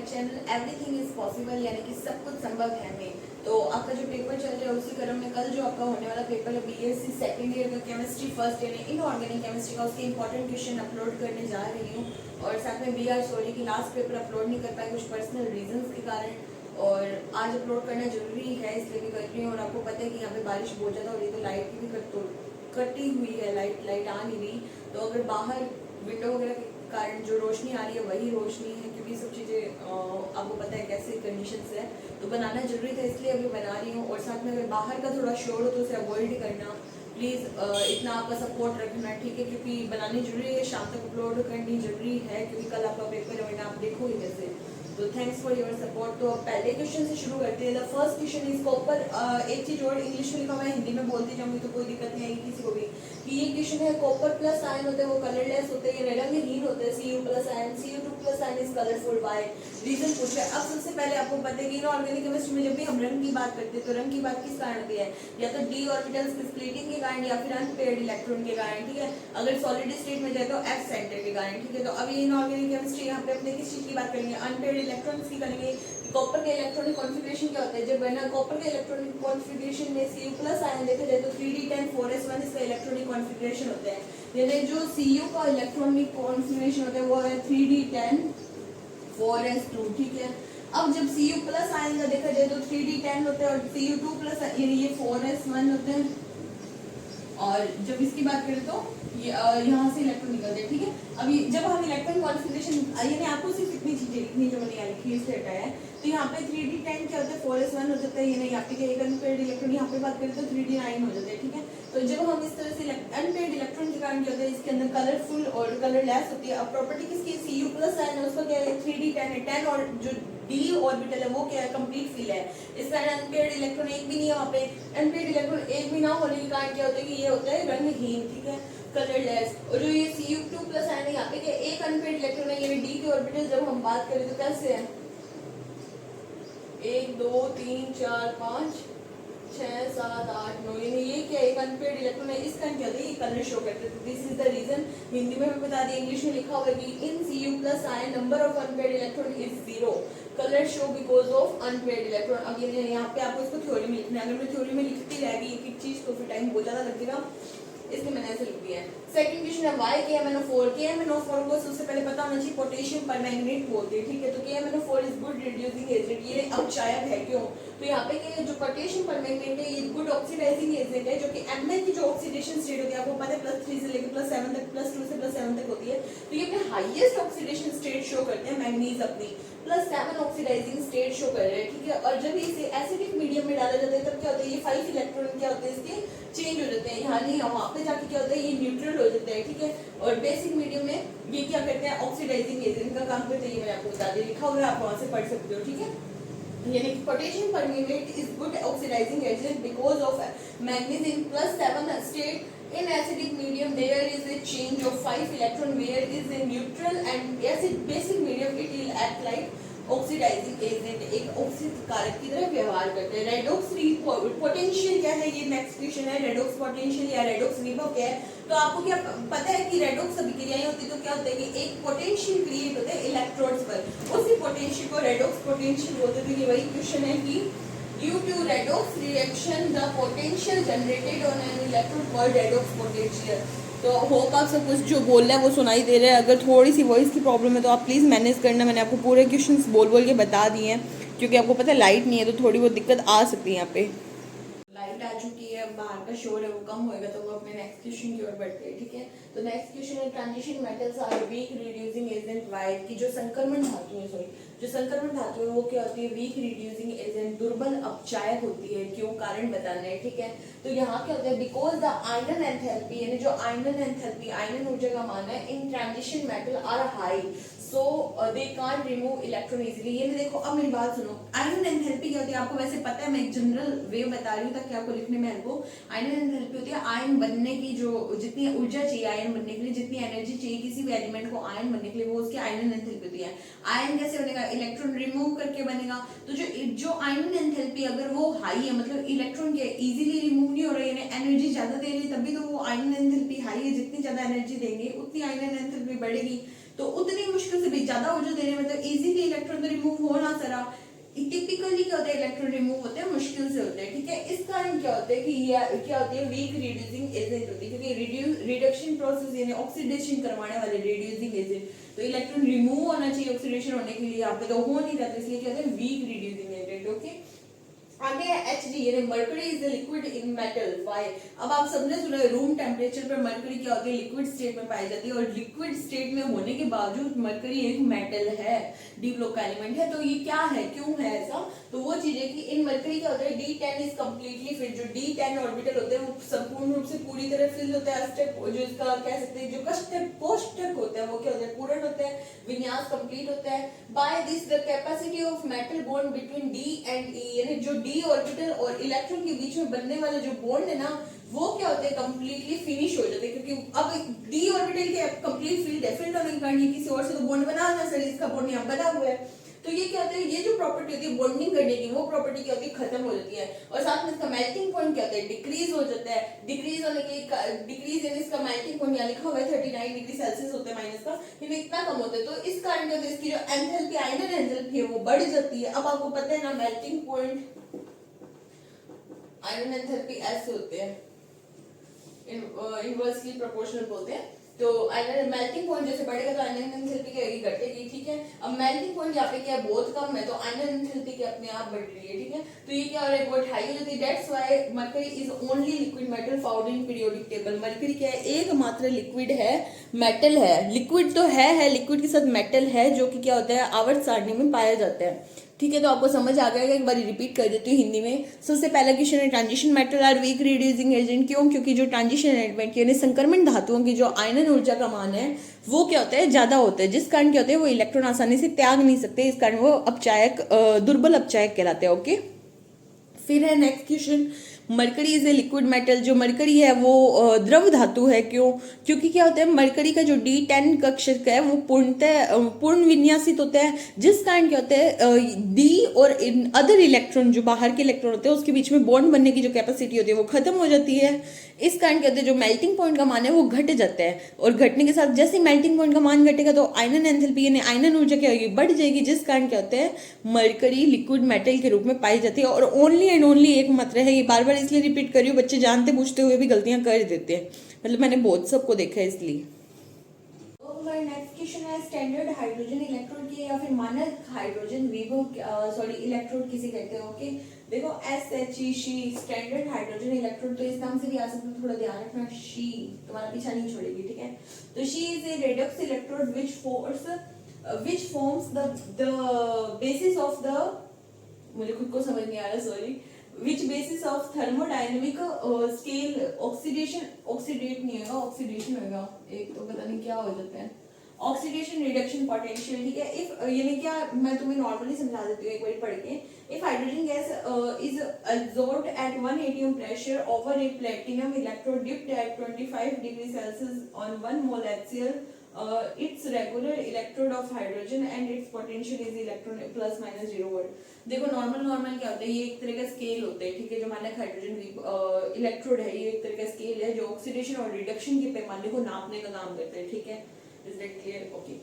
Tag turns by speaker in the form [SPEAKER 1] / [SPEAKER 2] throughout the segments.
[SPEAKER 1] My channel everything is possible, यानी कि सब कुछ संभव है में। तो आपका जो पेपर चल रहा है उसी क्रम में कल जो आपका होने वाला पेपर है बीएससी सेकंड ईयर का केमिस्ट्री फर्स्ट यानी इनऑर्गेनिक केमिस्ट्री का, उसके इंपॉर्टेंट क्वेश्चन अपलोड करने जा रही हूँ। और साथ में वी आर सॉरी कि लास्ट पेपर अपलोड नहीं कर पाए कुछ पर्सनल रीजंस के कारण, और आज अपलोड करना जरूरी है इसलिए भी कर रही हूँ। और आपको पता है कि यहाँ पे बारिश बहुत ज़्यादा हो रही है तो लाइट की भी कटी हुई है, लाइट आ नहीं रही। तो अगर बाहर विंडो वगैरह के कारण जो रोशनी आ रही है वही रोशनी है, क्योंकि सब चीज़ें आपको पता है कैसे कंडीशंस है, तो बनाना जरूरी था इसलिए अभी बना रही हूँ। और साथ में अगर बाहर का थोड़ा शोर हो तो उसे अवॉइड करना प्लीज़, इतना आपका सपोर्ट रखना, ठीक है, क्योंकि बनानी जरूरी है, शाम तक अपलोड करनी जरूरी है, क्योंकि कल आपका पेपर है वरना आप देखोगे कैसे। तो थैंक्स फॉर योर सपोर्ट। तो अब पहले क्वेश्चन से शुरू करते हैं। The first question is copper. एक चीज और इंग्लिश में लिखा हुआ है, हिंदी में बोलती जाऊंगी तो कोई दिक्कत नहीं आएगी किसी को भी। कि ये क्वेश्चन है, कॉपर प्लस आयन होते हैं वो कलरलेस होते हैं, ये रंगहीन होते हैं। Cu plus ion, Cu2 plus ion is colourful by reason पूछ रहा है। अब सबसे पहले आपको पता है कि इनऑर्गेनिक केमिस्ट्री में जब भी हम रंग की बात करते हैं तो रंग की बात किस कारण होती है, या तो डी ऑर्बिटल्स की स्प्लिटिंग के कारण या फिर अनपेयर्ड इलेक्ट्रॉन के कारण, ठीक है। अगर सॉलिड स्टेट में जाए तो एफ सेंटर के कारण, ठीक है। तो अभी इनऑर्गेनिक केमिस्ट्री यहाँ पे अपने किस चीज की बात करेंगे, अनपेयर्ड इलेक्ट्रॉन्स की करेंगे। कॉपर के इलेक्ट्रॉनिक कॉन्फ़िगरेशन क्या होता है, जब है ना कॉपर के इलेक्ट्रॉनिक कॉन्फ़िगरेशन में Cu प्लस आयन देखा जाए तो 3d10 4s1 इसका इलेक्ट्रॉनिक कॉन्फ़िगरेशन होता है। यानी जो Cu का इलेक्ट्रॉनिक कॉन्फ़िगरेशन होता है वो है 3d10 4s2, ठीक है। अब जब Cu प्लस आयन का देखा जाए तो 3d10 होता है और Cu2 प्लस यानी ये 4s1 होते हैं। और जब इसकी बात करें तो यहाँ से इलेक्ट्रॉन निकलते हैं, ठीक है। अभी जब हम इलेक्ट्रॉन कॉन्फ़िगरेशन यानी आपको सिर्फ इतनी चीजें लिखनी जो मैंने यहाँ लिखी है हटाया है। तो यहाँ पे 3d10 क्या होता है 4s1 हो जाता है, यानी यहाँ पे एक अनपेयर्ड इलेक्ट्रॉन, यहाँ पे बात करें तो 3d9 हो जाता है, ठीक है। तो जब हम इस तरह से अनपेयर्ड इलेक्ट्रॉन के कारण क्या होता है, इसके अंदर कलरफुल और कलरलेस होती है। अब प्रॉपर्टी किसकी Cu प्लस आयन है उसका क्या है 3d10 है, 10 और जो डी ऑर्बिटल है वो क्या है कंप्लीट फिल है। इस कारण अनपेयर्ड इलेक्ट्रॉन एक भी नहीं है वहाँ पे। अनपेयर्ड इलेक्ट्रॉन एक भी ना होने के कारण क्या होता है कि ये होता है रंगहीन, ठीक है, कलरलेस। और जो ये Cu2 प्लस आयन है यहाँ पे क्या एक अनपेयर्ड इलेक्ट्रॉन है, ये डी के ऑर्बिटल जब हम बात करें तो कैसे है 1 2 3 4 5 6 7 8 9, यानी ये क्या एक अनपेयर्ड इलेक्ट्रॉन है, इस कारण क्या होता है ये कलर शो करते हैं। This is the reason. Hindi में भी बता दिया, इंग्लिश में लिखा हुआ है कि इन Cu plus ion number of unpaired electron is 0, colour show because of unpaired electron. अब ये यहाँ पे आपको इसको थ्योरी में लिखना है, अगर मैं थ्योरी में लिखती रहेगी एक एक चीज तो फिर टाइम बहुत ज्यादा लगेगा, इसलिए मैंने ऐसे लिख दिया है। सेकंड क्वेश्चन है वाई KMnO4। KMnO4 को सबसे पहले पता होना चाहिए पोटेशियम परमैंगनेट बोलते हैं, ठीक है। तो KMnO4 is good reducing agent, ये अपचायक है। क्यों, तो यहाँ पे क्या जो पोटेशियम परमैंगनेट है ये गुड ऑक्सीडाइजिंग एजेंट है, जो कि Mn की जो ऑक्सीडेशन स्टेट होती है आपको पता है +3 से लेकर +7 तक, +2 से +7 तक होती है। तो ये अपने हाईएस्ट ऑक्सीडेशन स्टेट शो करते हैं, मैंगनीज अपनी +7 ऑक्सीडाइजिंग स्टेट शो कर रहे हैं, ठीक है। और जब इसे एसिडिक मीडियम में डाला जाता है तब क्या होता है ये 5 इलेक्ट्रॉन क्या होते हैं इसके चेंज हो जाते हैं, यहाँ नहीं वहाँ पे जाके क्या होता है ये न्यूट्रल हो जाता है, ठीक है। और बेसिक मीडियम में ये क्या करते हैं ऑक्सीडाइजिंग एजेंट का काम करते हैं, ये मैंने आपको बता दिया, लिखा हुआ है आप वहाँ से पढ़ सकते हो, ठीक है। यानी कि potassium permanganate is good oxidising agent because of manganese in +7 state in acidic medium there is a change of 5 electron where is a neutral and acid basic medium it will act like oxidising agent, एक ऑक्सीड कारक की तरह व्यवहार करते हैं। Redox potential क्या है, ये नेक्स्ट क्वेश्चन है। रेडॉक्स पोटेंशियल या रेडॉक्स विभव क्या है, तो आपको क्या पता है कि रेडॉक्स अभिक्रियाएं होती है तो क्या होता है कि एक पोटेंशियल क्रिएट होता है इलेक्ट्रोड्स पर, उसी पोटेंशियल को रेडॉक्स पोटेंशियल बोलते हैं। तो ये वही क्वेश्चन है कि due to redox reaction the potential generated on an electrode called redox potential. तो होप आप सब कुछ जो बोल रहा है वो सुनाई दे रहा है। अगर थोड़ी सी वॉइस की प्रॉब्लम है तो आप प्लीज़ मैनेज करना, मैंने आपको पूरे क्वेश्चंस बोल बोल के बता दिए हैं, क्योंकि आपको पता है लाइट नहीं है तो थोड़ी बहुत दिक्कत आ सकती है। यहाँ पे लाइट आ चुकी है, बाहर का शोर है वो कम होएगा तो वो अपने नेक्स्ट क्वेश्चन की ओर बढ़ते हैं, ठीक है। तो नेक्स्ट क्वेश्चन है transition metals are weak reducing agent why, की जो संक्रमण धातु है जो संक्रमण धातु है वो क्या होती है वीक रिड्यूसिंग एजेंट, दुर्बल अपचायक होती है। क्यों, कारण बताना है, ठीक है। तो यहाँ क्या होता है बिकॉज द आयरन एंथैल्पी, यानी जो आयरन एंथैल्पी आयरन ऊर्जा का मान है in transition metal are high so they can't remove electron easily. ये देखो अब मेरी बात सुनो, आयरन एंथैल्पी क्या होती है आपको वैसे पता है, मैं एक जनरल वे बता रही हूँ ताकि आपको लिखने में हेल्प हो। आयरन एंथैल्पी होती है आयन बनने की जो जितनी ऊर्जा चाहिए आयन बनने के लिए, जितनी एनर्जी चाहिए किसी भी एलिमेंट को आयन बनने के लिए, वो उसकी आयरन एंथैल्पी होती है। आयन कैसे बनेगा, इलेक्ट्रॉन रिमूव करके बनेगा। तो जो आयरन एंथैल्पी अगर वो हाई है मतलब इलेक्ट्रॉन के इजीली रिमूव नहीं हो रही है, एनर्जी ज्यादा दे रही है, तभी तो वो आयरन एंथैल्पी हाई है। जितनी ज्यादा एनर्जी देंगे उतनी आयरन एंथैल्पी बढ़ेगी। तो उतनी मुश्किल से भी ज्यादा ऊर्जा देने में तो इजीली इलेक्ट्रॉन तो रिमूव हो ना सरा। टिपिकली क्या होता है इलेक्ट्रॉन रिमूव होते हैं मुश्किल से होते हैं, ठीक है। इस कारण क्या होता है कि ये क्या होती है वीक रिड्यूसिंग एजेंट होती है, क्योंकि रिडक्शन प्रोसेस यानी ऑक्सीडेशन करवाने वाले रिड्यूसिंग एजेंट, तो इलेक्ट्रॉन रिमूव होना चाहिए ऑक्सीडेशन होने के लिए, यहाँ पे तो हो नहीं रहा, तो इसलिए क्या होता है वीक रिड्यूसिंग एजेंट। ओके, आगे है Hg यानी mercury is the liquid in metal. Why? अब आप सबने सुना है रूम टेम्परेचर पर मर्करी क्या होती है लिक्विड स्टेट में पाई जाती है, और लिक्विड स्टेट में होने के बावजूद मर्करी एक मेटल है, डी ब्लॉक का एलिमेंट है। तो ये क्या है, क्यों है ऐसा? तो वो चीज है कि इन मर्करी क्या होता है D10 इज कम्प्लीटली फिट, जो D10 ऑर्बिटल होते हैं वो संपूर्ण रूप से पूरी तरह फिल होता है। अष्टक जो इसका कह सकते हैं जो कष्टक कोष्टक होता है वो क्या होता है पूर्ण होता है, विन्यास कंप्लीट होता है। By this the capacity of metal bond between D and E, यानी जो D ऑर्बिटल और इलेक्ट्रॉन के बीच में बनने वाला जो बॉन्ड है ना वो क्या होते हैं कंप्लीटली फिनिश हो जाते हैं, क्योंकि अब D ऑर्बिटल के कंप्लीट फील्ड है, फील्ड होने के कारण ये किसी और से तो बॉन्ड बना ना सर, इसका बॉन्ड यहाँ बना हुआ है। तो ये क्या होता है, ये जो प्रॉपर्टी होती है बॉन्डिंग करने की वो प्रॉपर्टी क्या होती है खत्म हो जाती है, और साथ में इसका मेल्टिंग पॉइंट क्या होता है डिक्रीज हो जाता है। डिक्रीज होने के डिक्रीज यानी इसका मेल्टिंग पॉइंट यहाँ लिखा हुआ है 39 डिग्री सेल्सियस होता है माइनस का, यानी इतना कम होता है। तो इस कारण क्या होता है इसकी जो एंथैल्पी आयनन एंथैल्पी है वो बढ़ जाती है। अब आपको पता है ना मेल्टिंग पॉइंट आयरन एंथैल्पी ऐसे होते हैं, इनवर्सली प्रोपोर्शनल बोलते हैं। तो आयरन मेल्टिंग पॉइंट जैसे बढ़ेगा तो आयरन एंथैल्पी क्या होगी घटेगी, ठीक है। अब मेल्टिंग पॉइंट यहाँ पे क्या है बहुत कम है, तो आयरन एंथैल्पी क्या अपने आप बढ़ रही है, ठीक है। तो ये क्या हो रहा है बहुत हाई हो जाती है। That's why mercury is only liquid metal found in periodic table. Mercury क्या है एकमात्र लिक्विड है, मेटल है, लिक्विड तो है लिक्विड के साथ मेटल है जो कि क्या होता है आवर्त सारणी में पाया जाता है, ठीक है। तो आपको समझ आ गया, एक बार रिपीट कर देती हूँ हिंदी में। सबसे पहला क्वेश्चन है transition metal are weak reducing agent. क्यों? क्योंकि जो ट्रांजिशन एलिमेंट यानी संक्रमण धातुओं की जो आयनन ऊर्जा का मान है वो क्या होता है ज्यादा होता है, जिस कारण क्या होता है वो इलेक्ट्रॉन आसानी से त्याग नहीं सकते, इस कारण वो अपचायक दुर्बल अपचायक कहलाते हैं। ओके, फिर है next question mercury is a liquid metal. जो मरकरी है वो द्रव धातु है। क्यों? क्योंकि क्या होता है मरकरी का जो D10 कक्षक है वो पूर्ण विन्यासित होता है, जिस कारण क्या होता है D और अदर इलेक्ट्रॉन जो बाहर के इलेक्ट्रॉन होते हैं उसके बीच में बॉन्ड बनने की जो कैपेसिटी होती है वो खत्म हो जाती है। इस कारण क्या होता है जो मेल्टिंग पॉइंट का मान है वो घट जाता है, और घटने के साथ जैसे मेल्टिंग पॉइंट का मान घटेगा तो आयनन एंथैल्पी यानी आयनन ऊर्जा क्या होगी बढ़ जाएगी, जिस कारण क्या होता है मरकरी लिक्विड मेटल के रूप में पाई जाती है। और ओनली एंड ओनली एक मात्र है, ये बार बार इसलिए रिपीट कर रही हूँ बच्चे जानते पूछते हुए भी गलतियां कर देते हैं, मतलब मैंने बहुत सबको देखा है इसलिए। नेक्स्ट क्वेश्चन है स्टैंडर्ड हाइड्रोजन इलेक्ट्रोड की या फिर मानक हाइड्रोजन विभव इलेक्ट्रोड किसे कहते हैं। ओके, देखो SHE she standard hydrogen electrode, तो इस नाम से भी आ सकते हैं, थोड़ा ध्यान रखना, शी तुम्हारा पीछा नहीं छोड़ेगी, ठीक है। तो she is a redox electrode which forms the basis of the, मुझे खुद को समझ नहीं आ रहा sorry, which basis of thermodynamic scale oxidate नहीं होगा, ऑक्सीडेशन होगा, एक तो पता नहीं क्या हो जाता है, ऑक्सीडेशन रिडक्शन पोटेंशियल, ठीक है। इफ यानी क्या, मैं तुम्हें नॉर्मली समझा देती हूँ एक बार पढ़ के। If hydrogen gas is absorbed at 1 atm pressure over a platinum electrode dipped at 25 degrees Celsius on 1 mole HCl, its regular electrode of hydrogen and its potential is electron plus minus 0 volt। देखो normal क्या होता है, ये एक तरह का scale होता है, ठीक है। जो मानक हाइड्रोजन इलेक्ट्रोड है ये एक तरह का स्केल है जो ऑक्सीडेशन और रिडक्शन के पैमाने को नापने का काम करता है, ठीक है। Is that clear? ओके,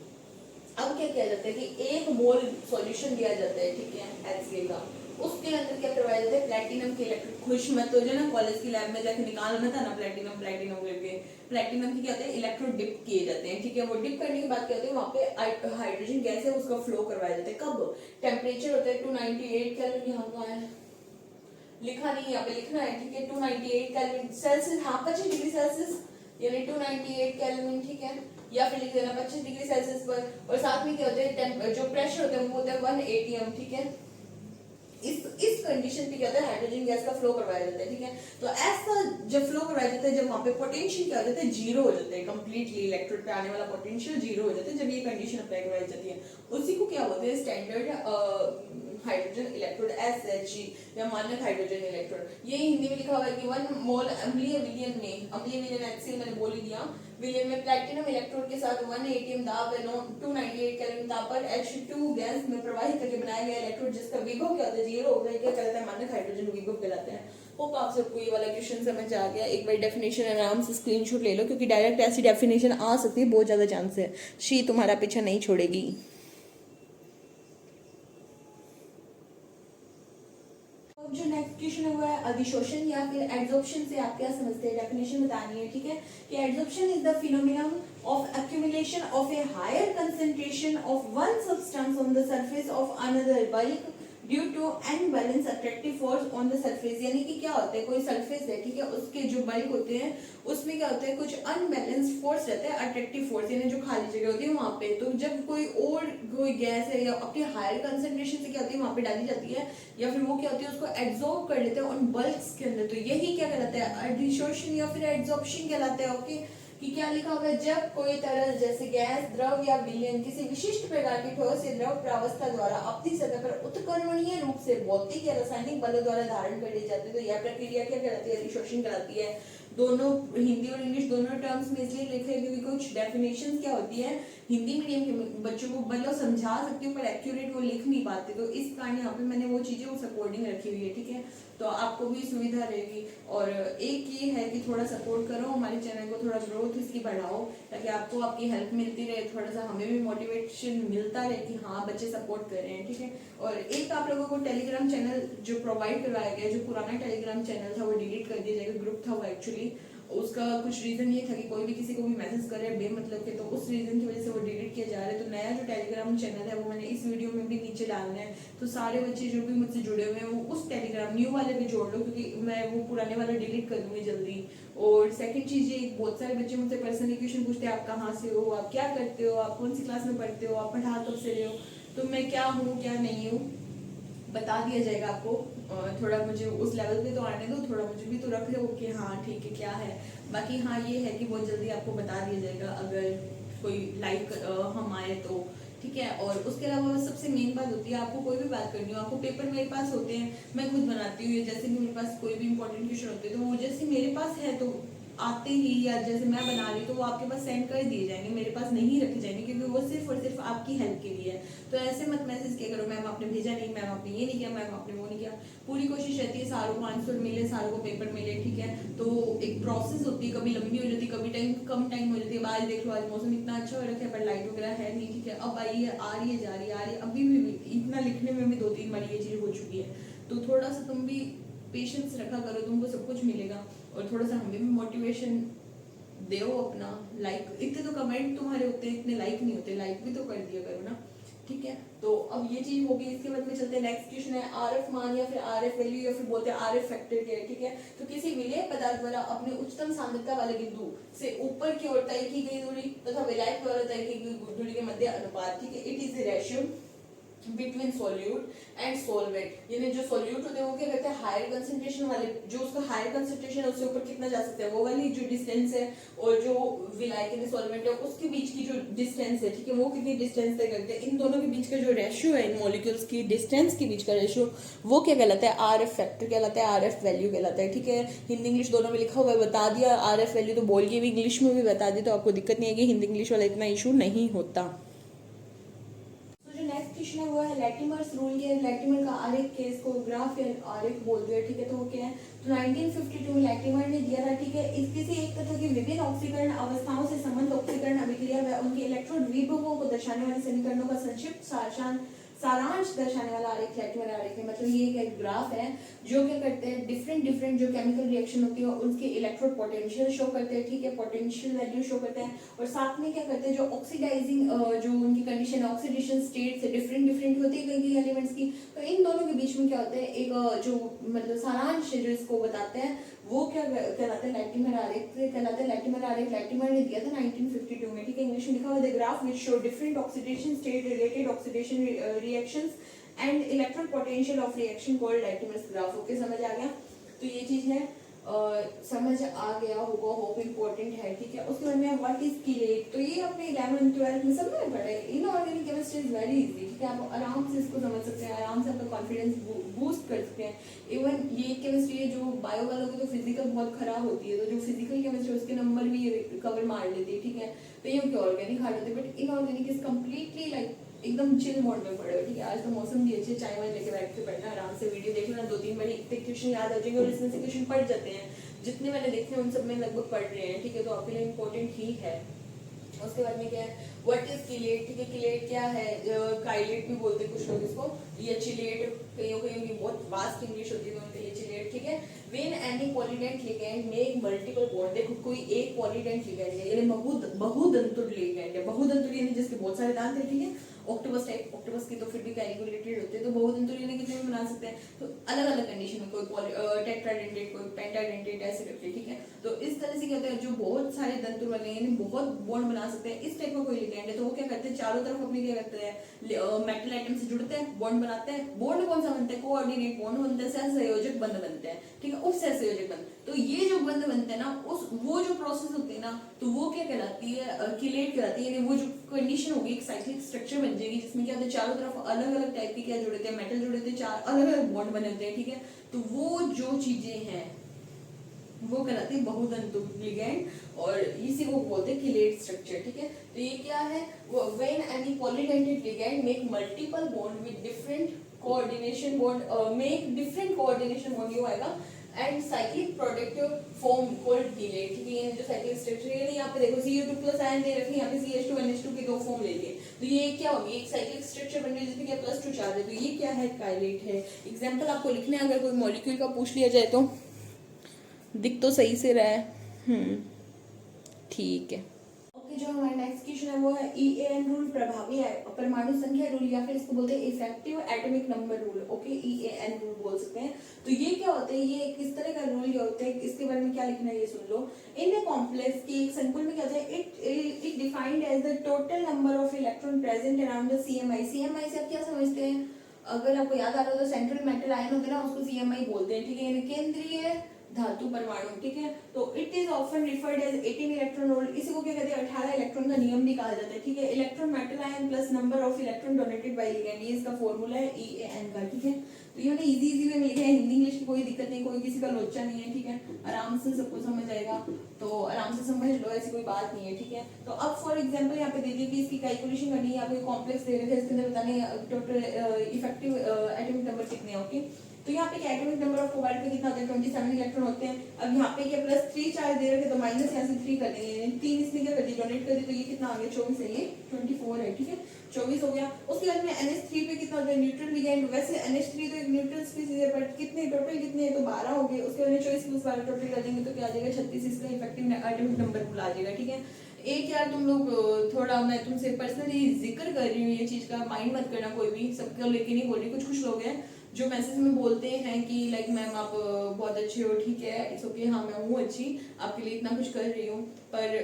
[SPEAKER 1] अब क्या किया जाता है कि 1 मोल सॉल्यूशन दिया जाता है, ठीक है, HCl का, उसके अंदर क्या करवाया जाता है प्लैटिनम के इलेक्ट्रोड। खुश मत हो जाना, कॉलेज की लैब में जाके निकालना था ना प्लैटिनम करके, प्लैटिनम की क्या होता है इलेक्ट्रोड डिप किए जाते हैं, ठीक है। वो डिप करने के बाद क्या होता है वहाँ पे हाइड्रोजन गैस है उसका फ्लो करवाया जाता है। कब? टेम्परेचर होता है 298 केल्विन, यहाँ कहाँ है लिखा नहीं, यहाँ पे लिखना है, ठीक है। 298 केल्विन सेल्सियस, हाँ 25 डिग्री सेल्सियस यानी 298 केल्विन, ठीक है, या फिर लिख देना 25 डिग्री सेल्सियस पर। और साथ में क्या होता है जो प्रेशर होता है वो होता है 1 atm, ठीक है। इस कंडीशन पे क्या होता है हाइड्रोजन गैस का फ्लो करवाया जाता है, ठीक है। तो ऐसा जब फ्लो करवाया जाता है जब वहां पे पोटेंशियल क्या हो जाता है जीरो हो जाता है, कंप्लीटली इलेक्ट्रोड पे आने वाला पोटेंशियल जीरो हो जाता है जब ये कंडीशन अप्लाई करवाई जाती है। उसी को क्या बोलते हैं स्टैंडर्ड हाइड्रोजन इलेक्ट्रोड SHE या मानक हाइड्रोजन इलेक्ट्रोड। ये हिंदी में लिखा हुआ है कि 1 मोल अम्लीय विलयन में, अम्लीय विलयन HCl मैंने बोल ही दिया, विलियम में प्लैटिनम इलेक्ट्रोड के साथ 1 एटीएम दाब 298 केल्विन ताप पर H2 गैस में प्रवाहित करके बनाया गया इलेक्ट्रोड जिसका विभव क्या होता है, 0 हो गया, क्या कहलाता है, मानक हाइड्रोजन विभव कहलाते हैं। होप आप सबको ये वाला क्वेश्चन समझ आ गया। एक बार डेफिनेशन आराम से स्क्रीनशॉट ले लो, क्योंकि डायरेक्ट ऐसी डेफिनेशन आ सकती है, बहुत ज्यादा चांस है, शी तुम्हारा पीछा नहीं छोड़ेगी। जो नेक्स्ट क्वेश्चन है वो है अधिशोषण या फिर एड्सॉर्प्शन से आप क्या समझते हैं, डेफिनेशन बतानी है, ठीक है। कि adsorption is the phenomenon of accumulation of a higher concentration of one substance on the surface of another bulk due to unbalance attractive force on the surface. यानी कि क्या होता है, कोई सरफेस है, ठीक है, उसके जो बल्क होते हैं उसमें क्या होता है, कुछ अनबैलेंस्ड फोर्स रहता है, अट्रैक्टिव फोर्स, यानी जो खाली जगह होती है वहां पे। तो जब कोई गैस है या अपनी हायर कंसंट्रेशन से क्या होती है वहां पे डाली जाती है, या फिर वो क्या होती है उसको एब्जॉर्ब कर लेते हैं उन बल्क्स के अंदर, तो यही क्या कहलाता है, अधिशोषण या फिर एड्सॉर्प्शन कहलाता है। ओके, कि क्या लिखा हुआ है, जब कोई तरल जैसे गैस, द्रव या विलयन किसी विशिष्ट प्रकार की ठोस या द्रव प्रावस्था द्वारा अपनी सतह पर उत्कर्षणीय रूप से भौतिक या रासायनिक बलों द्वारा धारण कर ली जाती है, तो यह प्रक्रिया क्या कहलाती है, अधिशोषण कहलाती है। दोनों हिंदी और इंग्लिश दोनों टर्म्स में इसलिए लिखे क्योंकि कुछ डेफिनेशन क्या होती है हिंदी मीडियम के बच्चों को मतलब समझा सकती हूँ पर एक्यूरेट वो लिख नहीं पाते, तो इस कारण यहाँ पे मैंने वो चीजें उस अकॉर्डिंग रखी हुई है, ठीक है। तो आपको भी सुविधा रहेगी। और एक ये है कि थोड़ा सपोर्ट करो हमारे चैनल को, थोड़ा ग्रोथ इसकी बढ़ाओ, ताकि आपको आपकी हेल्प मिलती रहे, थोड़ा सा हमें भी मोटिवेशन मिलता रहे कि हाँ बच्चे सपोर्ट कर रहे हैं, ठीक है। और एक आप लोगों को टेलीग्राम चैनल जो प्रोवाइड करवाया गया, जो पुराना टेलीग्राम चैनल था वो डिलीट कर दिया जाएगा, ग्रुप था वो एक्चुअली, उसका कुछ रीजन ये था कि कोई भी किसी को भी मैसेज करे बेमतलब के, तो उस रीजन की वजह से वो डिलीट किया जा रहा है। तो नया जो टेलीग्राम चैनल है वो मैंने इस वीडियो में भी नीचे डालना है, तो सारे बच्चे जो भी मुझसे जुड़े हुए हैं वो उस टेलीग्राम न्यू वाले भी जोड़ लो, क्योंकि मैं वो पुराने वाला डिलीट कर दूंगी जल्दी। और सेकंड चीज ये, बहुत सारे बच्चे मुझसे पर्सनली क्वेश्चन पूछते हैं, आप कहाँ से हो, आप क्या करते हो, आप कौन सी क्लास में पढ़ते हो, आप पढ़ा कब से रहे हो, तो मैं क्या हूँ क्या नहीं हूँ बता दिया जाएगा आपको। थोड़ा मुझे उस लेवल पे तो आने दो, थोड़ा मुझे भी तो रख लो कि हाँ ठीक है क्या है। बाकी हाँ ये है कि बहुत जल्दी आपको बता दिया जाएगा अगर कोई लाइक हम आए तो, ठीक है। और उसके अलावा सबसे मेन बात होती है, आपको कोई भी बात करनी हो, आपको पेपर मेरे पास होते हैं, मैं खुद बनाती हूँ, जैसे भी मेरे पास कोई भी इंपॉर्टेंट क्वेश्चन होते हैं तो वो जैसे मेरे पास है तो आते ही, या जैसे मैं बना रही तो वो आपके पास सेंड कर दिए जाएंगे, मेरे पास नहीं रखे जाएंगे, क्योंकि वो सिर्फ और सिर्फ आपकी हेल्प के लिए है। तो ऐसे मत मैसेज किया करो मैम आपने भेजा नहीं, मैम आपने ये नहीं किया, मैम आपने वो नहीं किया। पूरी कोशिश रहती है सारों को आंसर मिले, सारों को पेपर मिले, ठीक है। तो एक प्रोसेस होती है, कभी लंबी हो जाती है, कभी टाइम कम टाइम हो जाती है। आज देख लो आज मौसम इतना अच्छा हो रखा है पर लाइट वगैरह है नहीं, ठीक है। अब आई है, आ रही है, जा रही है, आ रही है, अभी भी इतना लिखने में भी 2-3 बार ये चीज हो चुकी है। तो थोड़ा सा तुम भी पेशेंस रखा करो, तुमको सब कुछ मिलेगा। और थोड़ा सा हमें भी मोटिवेशन दो अपना, लाइक इतने तो कमेंट तुम्हारे होते हैं, इतने लाइक नहीं होते, लाइक भी तो कर दिया करो ना, ठीक है। तो अब ये चीज होगी, इसके बाद में चलते हैं नेक्स्ट क्वेश्चन है आरएफ मान या फिर आरएफ वैल्यू या फिर बोलते हैं आरएफ फैक्टर के, ठीक है। तो किसी विलेय पदार्थ द्वारा अपने उच्चतम सांद्रता वाले बिंदु से ऊपर की ओर तय की गई दूरी तथा विलायक द्वारा तय की गई दूरी के मध्य अनुपात, ठीक है। It is the ratio between solute and solvate, यानी जो सोल्यूट होते हैं वो क्या करते हैं, हायर कंसंट्रेशन वाले, जो उसका हायर कंसंट्रेशन है उससे ऊपर कितना जा सकता है वो वाली जो डिस्टेंस है, और जो विलायक यानी सोलवेंट है उसके बीच की जो डिस्टेंस है, ठीक है, वो कितनी डिस्टेंस तय करते हैं। इन दोनों के बीच का जो रेशियो है, इन मॉलिक्यूल्स की डिस्टेंस के बीच का रेशियो, वो क्या कहलाता है, आरएफ फैक्टर कहलाता है, आरएफ वैल्यू कहलाता है, ठीक है। हिंदी इंग्लिश दोनों में लिखा हुआ है, बता दिया। आरएफ वैल्यू तो बोल के भी इंग्लिश में भी बता दी, तो आपको दिक्कत नहीं है कि हिंदी इंग्लिश वाला इतना इशू नहीं होता। नेक्स्ट क्वेश्चन है वो है लैटिमर्स रूल के, लैटिमर का आरेख के, इसको ग्राफ या आरेख बोलते हैं, ठीक है। तो वो क्या है, तो 1952 में लैटिमर ने दिया था, ठीक है। इस किसी एक तत्व की विभिन्न ऑक्सीकरण अवस्थाओं से संबंध ऑक्सीकरण अभिक्रिया व उनके इलेक्ट्रॉन विभवों को दर्शाने वाले समीकरणों का संक्षिप्त सारांश दर्शाने वाला आरेख लैटिमर आरेख है। मतलब ये एक ग्राफ है जो क्या करते हैं, डिफरेंट जो केमिकल रिएक्शन होती है उनके इलेक्ट्रोड पोटेंशियल शो करते हैं, ठीक है, पोटेंशियल वैल्यू शो करते हैं। और साथ में क्या करते हैं, जो ऑक्सीडाइजिंग जो उनकी कंडीशन ऑक्सीडेशन स्टेट से डिफरेंट होती है कई एलिमेंट्स की, तो इन दोनों के बीच में क्या होता है, एक जो मतलब सारांश जो इसको बताते हैं वो क्या कहलाता है, लैटिमर आरेख कहलाता है। लैटिमर आरेख लैटिमर ने दिया था 1952 में, ठीक है। इंग्लिश में लिखा हुआ है the graph which show different oxidation state related oxidation reactions and electron potential of reaction called Latimer's graph. Okay, समझ आ गया। तो ये चीज है। समझ आ गया होगा, होप इम्पोर्टेंट है, ठीक है। उसके बाद में व्हाट इज कीलेट, तो ये अपने 11 12 में सब में पढ़ा है। Inorganic chemistry is very easy, ठीक है। आप आराम से इसको समझ सकते हैं, आराम से अपना कॉन्फिडेंस बूस्ट कर सकते हैं। इवन ये केमिस्ट्री है जो बायो वालों की तो फिजिकल बहुत खराब होती है, तो जो फिजिकल केमिस्ट्री उसके नंबर भी ये कवर मार लेती है, ठीक है। तो ये उनके ऑर्गेनिक हार्ड होते हैं, but inorganic is completely like एकदम चिल मोड में पढ़ो, ठीक है। आज तो मौसम भी अच्छे, चाय वाय लेके बैठ के पढ़ना, आराम से वीडियो देख लेना, 2-3 बार इतने क्वेश्चन याद हो जाएंगे और इसमें से क्वेश्चन पढ़ जाते हैं। जितने मैंने देखे हैं उन सब में लगभग पढ़ रहे हैं, ठीक है। तो आपके लिए इम्पोर्टेंट ही है। उसके बाद में क्या है, व्हाट इज किलेट, ठीक है। किलेट क्या है, काइलेट भी बोलते हैं कुछ लोग इसको, या चिलेट, कईयों की बहुत वास्ट इंग्लिश होती है तो उनके लिए चिलेट, ठीक है। When any Polident ligand make multiple bond, देखो कोई एक पॉलीडेंट लिगैंड है यानी बहुदंतुर लिगैंड है, बहुदंतुर यानी जिसके बहुत सारे दांत हैं, ठीक है। ऑक्टोपस टाइप, ऑक्टोपस की तो फिर भी कैलिकुलेटेड होते हैं, तो बहुदंतुर यानी कितने में बना सकते हैं, तो अलग अलग कंडीशन में, कोई टेट्राडेंटेड, कोई पेंटाडेंटेड, ऐसे करके, ठीक है। तो इस तरह से क्या होता है, जो बहुत सारे दंतुर वाले यानी बहुत बॉन्ड बना सकते हैं, इस टाइप का कोई लिगैंड है, तो वो क्या करते हैं, चारों तरफ अपने क्या करते हैं, मेटल आइटम से जुड़ते हैं, बॉन्ड बनाते हैं। बॉन्ड कौन सा बनता है, कोऑर्डिनेट बॉन्ड बनते हैं, सहसंयोजक बंध बनते हैं, ठीक है, उपसहसंयोजक बंध। तो ये जो बंध बनते हैं ना, उस वो जो प्रोसेस होती है ना, तो वो क्या कहलाती है, किलेट कहलाती है। यानी वो जो कंडीशन होगी, एक साइक्लिक स्ट्रक्चर बन जाएगी जिसमें क्या होता है, चारों तरफ अलग अलग टाइप के क्या जुड़े थे, मेटल जुड़े थे, चार अलग अलग बॉन्ड बने होते हैं, ठीक है। तो वो जो चीजें हैं वो कहलाती है बहुदंतु लिगैंड और इसी को बोलते हैं किलेट स्ट्रक्चर, ठीक है। तो ये क्या है, when any polydentate ligand make multiple bond with different coordination bond, make different coordination bond, ये आएगा, and cyclic product form called chelate, ठीक है। ये जो साइक्लिक स्ट्रक्चर है, यहाँ पे देखो Cu2+ आयन दे रखे, यहाँ पे CH2 NH2 के 2 फॉर्म ले लिए, तो ये क्या होगी, एक साइक्लिक स्ट्रक्चर बन रही है जिसमें क्या +2 चार्ज है, तो ये क्या है, काइलेट है। एग्जांपल आपको लिखने हैं, अगर कोई मॉलिक्यूल का पूछ लिया जाए तो दिख तो सही से रहा है, ठीक है। ओके, जो हमारा नेक्स्ट क्वेश्चन है वो है EAN रूल, प्रभावी परमाणु संख्या रूल, या फिर इसको बोलते हैं effective atomic number rule. Okay, EAN rule बोल सकते हैं। तो ये क्या होता है, ये किस तरह का रूल ये होता है, इसके बारे में क्या लिखना है ये सुन लो। इन ए कॉम्प्लेक्स की एक संकुल में क्या होता है, it defined as the total number of electron present around the CMI। CMI से आप क्या समझते हैं, अगर आपको याद आ रहा हो तो सेंट्रल मेटल आयन होते हैं ना, उसको CMI बोलते हैं, ठीक है, यानी केंद्रीय धातु परमाणु, ठीक है। तो it is often referred as 18 electron rule, इसी को क्या कहते हैं, 18 इलेक्ट्रॉन का नियम भी कहा जाता है, ठीक है। Electron metal ion plus number of electron donated bye ligand, ये इसका फॉर्मूला है EAN का, ठीक है। तो ये मैंने इजी वे में लिखा है, हिंदी इंग्लिश की कोई दिक्कत नहीं, कोई किसी का लोचा नहीं है, ठीक है। आराम से सबको समझ आएगा, तो आराम से समझ लो, ऐसी कोई बात नहीं है, ठीक है। तो अब फॉर एग्जांपल यहाँ पे दे दिए कि इसकी कैलकुलेशन करनी है, आपको कॉम्प्लेक्स दे रखे थे, इसके अंदर बताने टोटल इफेक्टिव एटॉमिक नंबर कितने हैं, ओके। तो यहाँ पे एटॉमिक नंबर ऑफ कोबाल्ट पे कितना होता है, 27 इलेक्ट्रॉन होते हैं। अब यहाँ पे क्या +3 चार्ज दे रखे, तो माइनस यहाँ से 3 कर देंगे, 3 इसने क्या कर दी, डोनेट कर दी, तो ये कितना आ गया, 24 है, ये 24 है, ठीक है, 24 हो गया। उसके बाद में NH3 पे कितना होता है, न्यूट्रल लिगैंड, वैसे NH3 तो एक न्यूट्रल स्पीशीज है, बट कितने टोटल कितने हैं, तो 12 हो गए। उसके बाद में 24 + 12 टोटल कर देंगे तो क्या आ जाएगा, 36, इसका इफेक्टिव एटॉमिक नंबर आ जाएगा, ठीक है। एक यार तुम लोग थोड़ा, मैं तुमसे पर्सनली जिक्र कर रही हूँ ये चीज का, माइंड मत करना कोई भी, सबको लेके नहीं बोल रही, कुछ लोग हैं जो मैसेज में बोलते हैं कि लाइक मैम आप बहुत अच्छे हो, ठीक है, इट्स ओके, हाँ मैं हूँ अच्छी, आपके लिए इतना कुछ कर रही हूँ, पर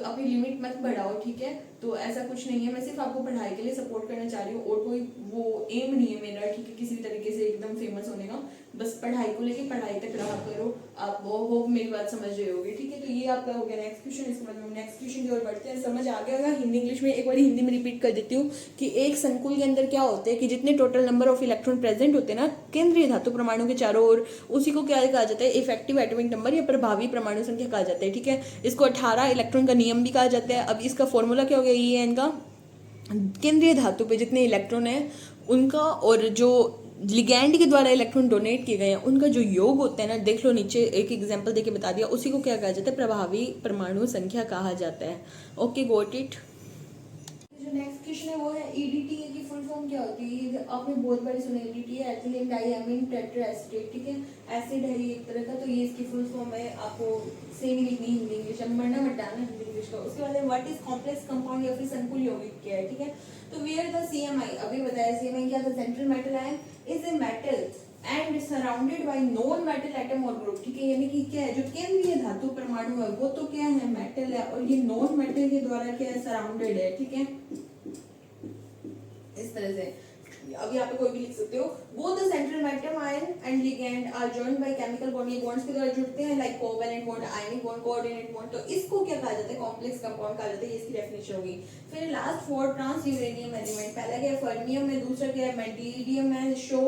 [SPEAKER 1] अपनी लिमिट मत बढ़ाओ, ठीक है। तो ऐसा कुछ नहीं है, मैं सिर्फ आपको पढ़ाई के लिए सपोर्ट करना चाह रही हूँ, और कोई वो एम नहीं है मेरा, ठीक है, किसी भी तरीके से एकदम फेमस होने का, बस पढ़ाई को लेके पढ़ाई तक रहा करो आप, वो मेरी बात समझ रहे होगे, ठीक है। तो ये आपका हो गया नेक्स्ट क्वेश्चन। इसके बाद हम नेक्स्ट क्वेश्चन की ओर बढ़ते हैं। समझ आ गया होगा, हिंदी इंग्लिश में एक बार हिंदी में रिपीट कर देती हूँ कि एक संकुल के अंदर क्या होते हैं कि जितने total number of electron present होते हैं ना केंद्रीय धातु परमाणु के चारों ओर, उसी को क्या कहा जाता है, इफेक्टिव एटॉमिक नंबर या प्रभावी परमाणु संख्या कहा जाता है, ठीक है। इसको 18 इलेक्ट्रॉन का नियम भी कहा जाता है। अब इसका फॉर्मूला क्या हो गया, EAN का, केंद्रीय धातु पे जितने इलेक्ट्रॉन है उनका, और जो लिगैंड के द्वारा इलेक्ट्रॉन डोनेट किए गए हैं उनका जो योग होता है ना, देख लो नीचे एक एग्जांपल देके बता दिया, उसी को क्या कहा जाता है, प्रभावी परमाणु संख्या कहा जाता है। Okay, got it. जो नेक्स्ट क्वेश्चन है वो है EDTA की फुल फॉर्म क्या होती है, आपने बहुत बार सुना है, EDTA एथिलीन डाइअमीन टेट्राएसिटेट, ठीक है, एसिड है ये एक तरह का, तो ये इसकी फुल फॉर्म है, आपको सेम ही लिखनी हिंदी इंग्लिश, अब मरना मत डालना हिंदी इंग्लिश का। उसके बाद व्हाट इज कॉम्प्लेक्स कंपाउंड या फिर संकुल यौगिक क्या है, ठीक है। तो वेयर द CMI, अभी बताया CMI क्या था, central metal ion is a metal and surrounded by non metal atom और ग्रुप, ठीक है, यानी कि क्या है, जो केंद्रीय धातु परमाणु है वो तो क्या है, मेटल है, और ये नॉन मेटल के द्वारा क्या है, सराउंडेड है, ठीक है, इस तरह से अब यहाँ पे कोई भी लिख सकते हो। Both the central atom ion and ligand are joined by chemical bond, ये बॉन्ड्स के द्वारा जुड़ते हैं like covalent bond, ionic bond, coordinate bond. तो इसको क्या कहा जाता है? कॉम्प्लेक्स कंपाउंड कहा जाता है। ये इसकी डेफिनेशन होगी। फिर लास्ट 4 ट्रांस यूरेनियम एलिमेंट, पहला क्या है फर्मियम है, दूसरा क्या है मेंटिलिडियम है, शो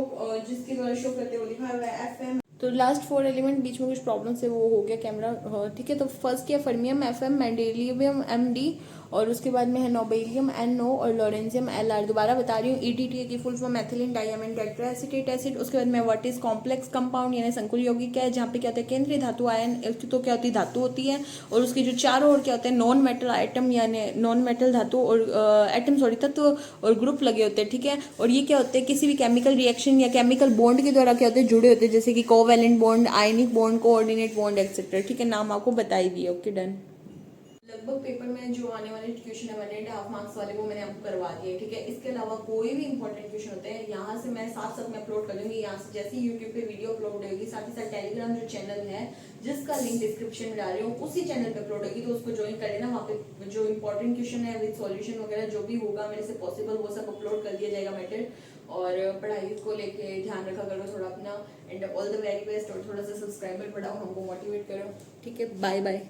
[SPEAKER 1] जिसके द्वारा शो करते हैं वो लिखा हुआ है FM। तो लास्ट 4 एलिमेंट बीच में कुछ प्रॉब्लम से वो हो गया कैमरा, ठीक है। तो फर्स्ट क्या फर्मियम FM, मेंडेलियम MD, और उसके बाद में है नोबेलियम NO और लॉरेंजियम LR। दोबारा बता रही हूँ, EDTA की full form ethylene diamine tetraacetate acid. उसके बाद में व्हाट इज कॉम्प्लेक्स कंपाउंड यानी संकुल यौगिक क्या है, जहाँ पे क्या होता है केंद्रीय धातु आयन, तो क्या होती है धातु होती है, और उसके जो चारों ओर क्या होते हैं नॉन मेटल आइटम यानी नॉन मेटल धातु और एटम सॉरी तत्व और ग्रुप लगे होते हैं, ठीक है। और ये क्या होते हैं किसी भी केमिकल रिएक्शन या केमिकल बॉन्ड के द्वारा क्या होते हैं जुड़े होते हैं, जैसे कि covalent bond, ionic bond, coordinate bond etcetera, ठीक है। नाम आपको बताई दिए, ओके डन। लगभग पेपर में जो आने वाले क्वेश्चन है 1.5 मार्क्स वाले वो मैंने आपको करवा दिए, ठीक है। इसके अलावा कोई भी इंपॉर्टेंट क्वेश्चन होते हैं यहाँ से मैं साथ साथ में अपलोड कर दूंगी। यहाँ से जैसे यूट्यूब पे वीडियो अपलोड होगी, साथ ही साथ टेलीग्राम जो चैनल है जिसका लिंक डिस्क्रिप्शन में डाल रही हूँ उसी चैनल पे अपलोड होगी, तो उसको ज्वाइन कर लेना। वहाँ पे जो इंपॉर्टेंट क्वेश्चन है विद सॉल्यूशन वगैरह जो भी होगा मेरे से पॉसिबल वो सब अपलोड कर दिया जाएगा मैटर। और पढ़ाई को लेके ध्यान रखा करो थोड़ा अपना, and all the very best. और थोड़ा सा सब्सक्राइबर बढ़ाओ, हमको मोटिवेट करो, ठीक है। Bye bye.